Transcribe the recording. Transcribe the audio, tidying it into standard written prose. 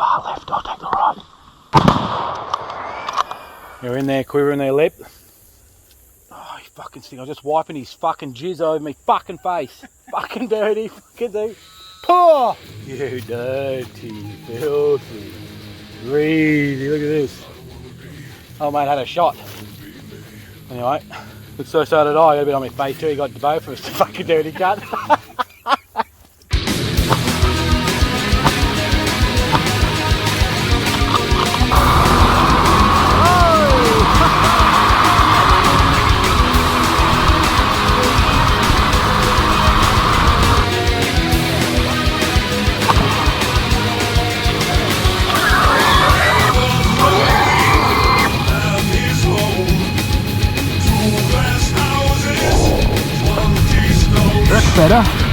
far left, I'll take the right. You're in there quivering their lip. Oh, you fucking stink. I was just wiping his fucking jizz over me fucking face. Fucking dirty, fucking dirty. Poor! You dirty, filthy, greedy. Look at this. Oh mate, had a shot. Anyway, so did I. I got a bit on my face too. He got both of us. Fucking dirty cut. That's better.